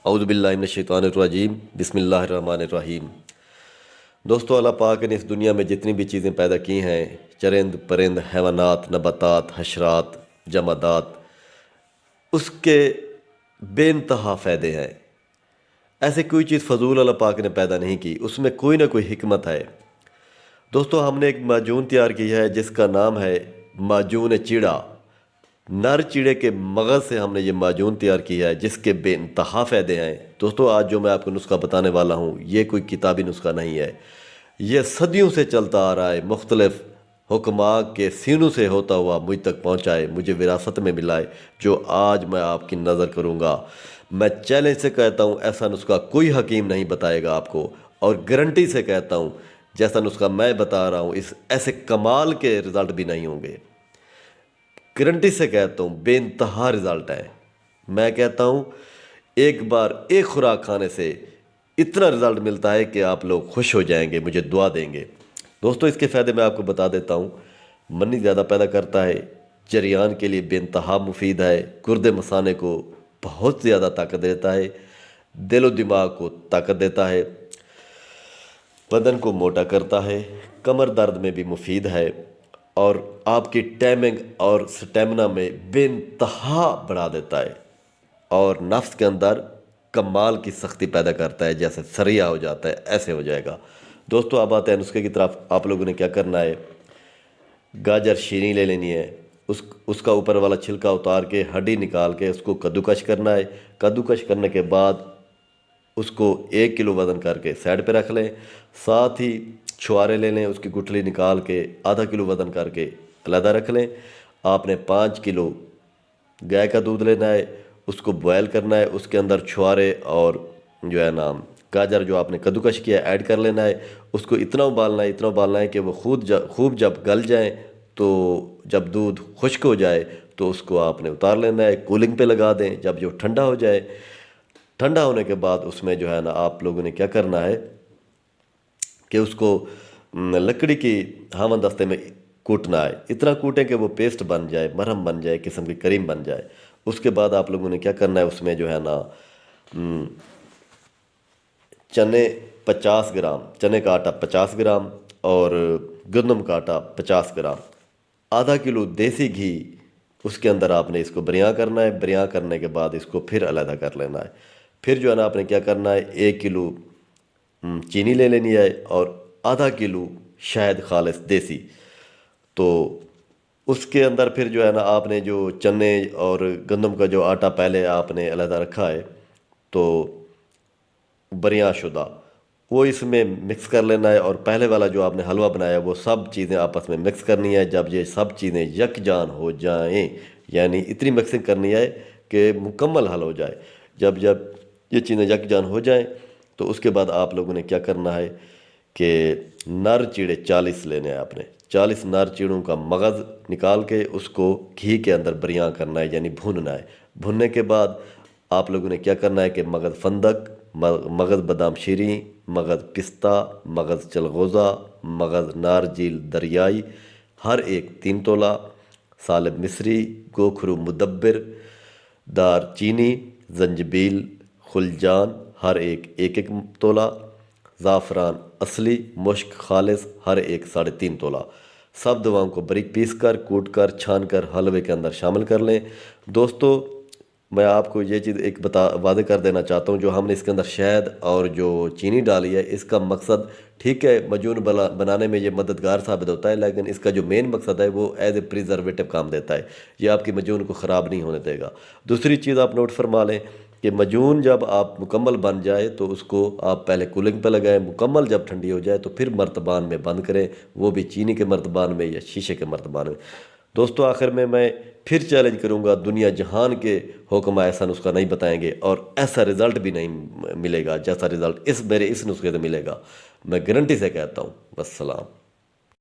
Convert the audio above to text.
اعوذ باللہ من الشیطان الرجیم بسم اللہ الرحمن الرحیم۔ دوستو، اللہ پاک نے اس دنیا میں جتنی بھی چیزیں پیدا کی ہیں، چرند پرند، حیوانات، نباتات، حشرات، جمادات، اس کے بے انتہا فائدے ہیں۔ ایسے کوئی چیز فضول اللہ پاک نے پیدا نہیں کی، اس میں کوئی نہ کوئی حکمت ہے۔ دوستو، ہم نے ایک معجون تیار کی ہے جس کا نام ہے معجون چیڑا۔ نر چیڑے کے مغز سے ہم نے یہ معجون تیار کیا ہے جس کے بے انتہا فائدے ہیں۔ دوستو، آج جو میں آپ کو نسخہ بتانے والا ہوں یہ کوئی کتابی نسخہ نہیں ہے، یہ صدیوں سے چلتا آ رہا ہے، مختلف حکماء کے سینوں سے ہوتا ہوا مجھ تک پہنچا ہے، مجھے وراثت میں ملا ہے، جو آج میں آپ کی نظر کروں گا۔ میں چیلنج سے کہتا ہوں ایسا نسخہ کوئی حکیم نہیں بتائے گا آپ کو، اور گارنٹی سے کہتا ہوں جیسا نسخہ میں بتا رہا ہوں اس ایسے کمال کے رزلٹ بھی نہیں ہوں گے۔ گارنٹی سے کہتا ہوں بے انتہا رزلٹ ہے۔ میں کہتا ہوں ایک بار ایک خوراک کھانے سے اتنا رزلٹ ملتا ہے کہ آپ لوگ خوش ہو جائیں گے، مجھے دعا دیں گے۔ دوستو، اس کے فائدے میں آپ کو بتا دیتا ہوں۔ منی زیادہ پیدا کرتا ہے، جریان کے لیے بے انتہا مفید ہے، گردے مثانے کو بہت زیادہ طاقت دیتا ہے، دل و دماغ کو طاقت دیتا ہے، بدن کو موٹا کرتا ہے، کمر درد میں بھی مفید ہے، اور آپ کی ٹائمنگ اور سٹیمنا میں بے انتہا بڑھا دیتا ہے، اور نفس کے اندر کمال کی سختی پیدا کرتا ہے، جیسے سریا ہو جاتا ہے ایسے ہو جائے گا۔ دوستو، اب آتے ہیں نسخے کی طرف۔ آپ لوگوں نے کیا کرنا ہے، گاجر شیریں لے لینی ہے، اس کا اوپر والا چھلکا اتار کے ہڈی نکال کے اس کو کدوکش کرنا ہے۔ کدوکش کرنے کے بعد اس کو 1 کلو وزن کر کے سائڈ پہ رکھ لیں، ساتھ ہی چھوارے لے لیں، اس کی گٹھلی نکال کے ½ کلو وزن کر کے علیحدہ رکھ لیں۔ آپ نے 5 کلو گائے کا دودھ لینا ہے، اس کو بوائل کرنا ہے، اس کے اندر چھوارے اور جو ہے نا گاجر جو آپ نے کدوکش کیا ہے ایڈ کر لینا ہے۔ اس کو اتنا ابالنا ہے کہ وہ خوب جب گل جائیں تو جب دودھ خشک ہو جائے تو اس کو آپ نے اتار لینا ہے، کولنگ پہ لگا دیں۔ جب جو ٹھنڈا ہو جائے، ٹھنڈا ہونے کے بعد اس میں جو ہے نا آپ لوگوں نے کیا کرنا ہے کہ اس کو لکڑی کی ہاون دستے میں کوٹنا ہے، اتنا کوٹیں کہ وہ پیسٹ بن جائے، مرہم بن جائے، قسم کی کریم بن جائے۔ اس کے بعد آپ لوگوں نے کیا کرنا ہے، اس میں جو ہے نا چنے 50 گرام، چنے کا آٹا 50 گرام اور گندم کا آٹا 50 گرام، ½ کلو دیسی گھی اس کے اندر آپ نے اس کو بریاں کرنا ہے۔ بریاں کرنے کے بعد اس کو پھر علیحدہ کر لینا ہے۔ پھر جو ہے نا آپ نے کیا کرنا ہے، 1 کلو چینی لے لینی ہے اور ½ کلو شہد خالص دیسی۔ تو اس کے اندر پھر جو ہے نا آپ نے جو چنے اور گندم کا جو آٹا پہلے آپ نے علیحدہ رکھا ہے تو بریاں شدہ، وہ اس میں مکس کر لینا ہے، اور پہلے والا جو آپ نے حلوہ بنایا وہ سب چیزیں آپس میں مکس کرنی ہے۔ جب یہ سب چیزیں یکجان ہو جائیں، یعنی اتنی مکسنگ کرنی ہے کہ مکمل حل ہو جائے، جب یہ چیزیں یکجان ہو جائیں تو اس کے بعد آپ لوگوں نے کیا کرنا ہے کہ نر چیڑے 40 لینے ہیں۔ آپ نے 40 نر چیڑوں کا مغز نکال کے اس کو گھی کے اندر بریاں کرنا ہے، یعنی بھوننا ہے۔ بھوننے کے بعد آپ لوگوں نے کیا کرنا ہے کہ مغز فندق، مغز بادام شیریں، مغز پستہ، مغز چلغوزہ، مغز نارجیل دریائی ہر ایک 3 تولہ، سالب مصری، گوکھرو مدبر، دار چینی، زنجبیل، خلجان ہر ایک 1 تولہ، زعفران اصلی مشک خالص ہر ایک 3.5 تولہ۔ سب دواؤں کو باریک پیس کر، کوٹ کر، چھان کر حلوے کے اندر شامل کر لیں۔ دوستو، میں آپ کو یہ چیز ایک واضح کر دینا چاہتا ہوں، جو ہم نے اس کے اندر شہد اور جو چینی ڈالی ہے اس کا مقصد ٹھیک ہے معجون بنانے میں یہ مددگار ثابت ہوتا ہے، لیکن اس کا جو مین مقصد ہے وہ ایز اے پریزرویٹو کام دیتا ہے، یہ آپ کی معجون کو خراب نہیں ہونے دے گا۔ دوسری چیز آپ نوٹ فرما لیں کہ معجون جب آپ مکمل بن جائے تو اس کو آپ پہلے کولنگ پہ لگائیں، مکمل جب ٹھنڈی ہو جائے تو پھر مرتبان میں بند کریں، وہ بھی چینی کے مرتبان میں یا شیشے کے مرتبان میں۔ دوستو، آخر میں پھر چیلنج کروں گا، دنیا جہان کے حکمہ ایسا نسخہ نہیں بتائیں گے اور ایسا رزلٹ بھی نہیں ملے گا جیسا رزلٹ میرے اس نسخے سے ملے گا، میں گارنٹی سے کہتا ہوں۔ والسلام۔